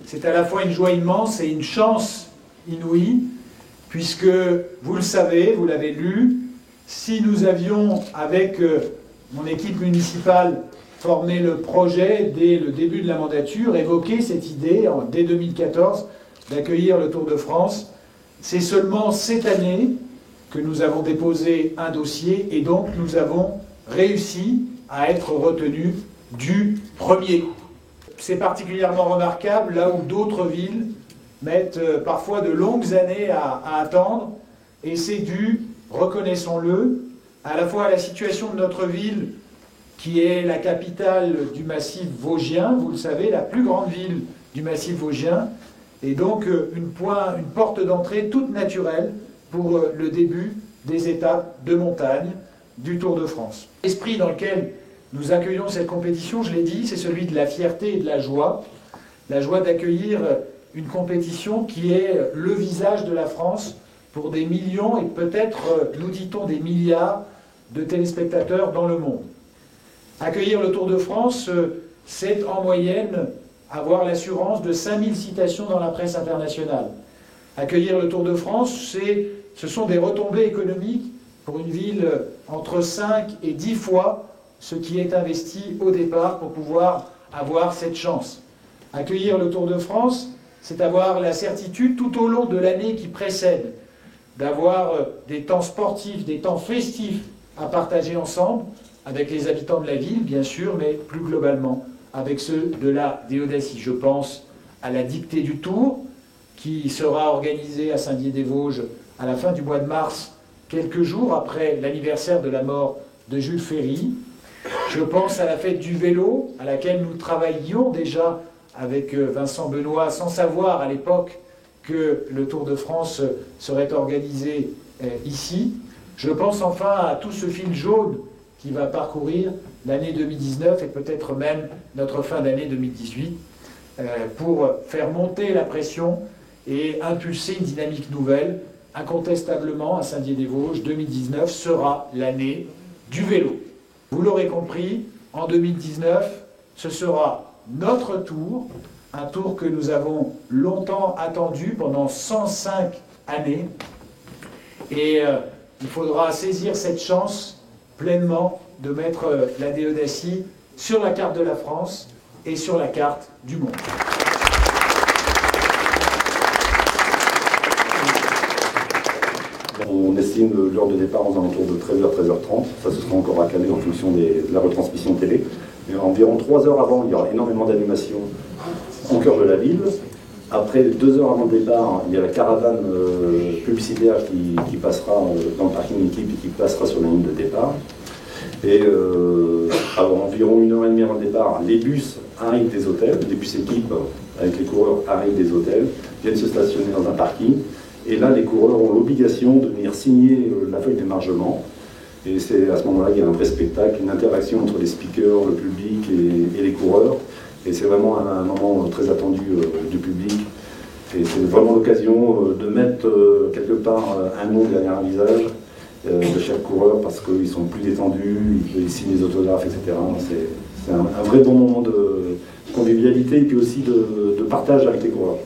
c'est à la fois une joie immense et une chance inouïe, puisque, vous le savez, vous l'avez lu, si nous avions, avec mon équipe municipale, formé le projet dès le début de la mandature, évoqué cette idée, dès 2014, d'accueillir le Tour de France, c'est seulement cette année que nous avons déposé un dossier et donc nous avons réussi à être retenus du premier coup. C'est particulièrement remarquable là où d'autres villes mettent parfois de longues années à attendre, et c'est dû, reconnaissons-le, à la fois à la situation de notre ville, qui est la capitale du massif vosgien, vous le savez, la plus grande ville du massif vosgien, et donc une porte d'entrée toute naturelle pour le début des étapes de montagne du Tour de France. L'esprit dans lequel nous accueillons cette compétition, je l'ai dit, c'est celui de la fierté et de la joie d'accueillir une compétition qui est le visage de la France pour des millions et peut-être, nous dit-on, des milliards de téléspectateurs dans le monde. Accueillir le Tour de France, c'est en moyenne avoir l'assurance de 5000 citations dans la presse internationale. Accueillir le Tour de France, ce sont des retombées économiques pour une ville entre 5 et 10 fois ce qui est investi au départ pour pouvoir avoir cette chance. Accueillir le Tour de France, c'est avoir la certitude tout au long de l'année qui précède d'avoir des temps sportifs, des temps festifs à partager ensemble, avec les habitants de la ville, bien sûr, mais plus globalement avec ceux de la Déodacie. Je pense à la dictée du Tour, qui sera organisée à Saint-Dié-des-Vosges à la fin du mois de mars, quelques jours après l'anniversaire de la mort de Jules Ferry. Je pense à la fête du vélo, à laquelle nous travaillions déjà avec Vincent Benoît, sans savoir à l'époque que le Tour de France serait organisé ici. Je pense enfin à tout ce fil jaune qui va parcourir l'année 2019 et peut-être même notre fin d'année 2018 pour faire monter la pression et impulser une dynamique nouvelle. Incontestablement, à Saint-Dié-des-Vosges, 2019 sera l'année du vélo. Vous l'aurez compris, en 2019, ce sera notre tour, un tour que nous avons longtemps attendu pendant 105 années. Et il faudra saisir cette chance pleinement de mettre la Déodacie sur la carte de la France et sur la carte du monde. On estime l'heure de départ aux alentours de 13h, 13h30. Ça, ce sera encore à caler en fonction de la retransmission télé. Mais environ 3 heures avant, il y aura énormément d'animations au cœur de la ville. Après, 2 heures avant le départ, il y a la caravane publicitaire qui passera dans le parking équipe et qui passera sur la ligne de départ. Et environ 1h30 avant le départ, les bus arrivent des hôtels, les bus équipes avec les coureurs arrivent des hôtels, viennent se stationner dans un parking. Et là, les coureurs ont l'obligation de venir signer la feuille d'émargement. Et c'est à ce moment-là qu'il y a un vrai spectacle, une interaction entre les speakers, le public et les coureurs. Et c'est vraiment un moment très attendu du public. Et c'est vraiment l'occasion de mettre quelque part un nom derrière un visage de chaque coureur parce qu'ils sont plus détendus, ils signent des autographes, etc. C'est un vrai bon moment de convivialité et puis aussi de partage avec les coureurs.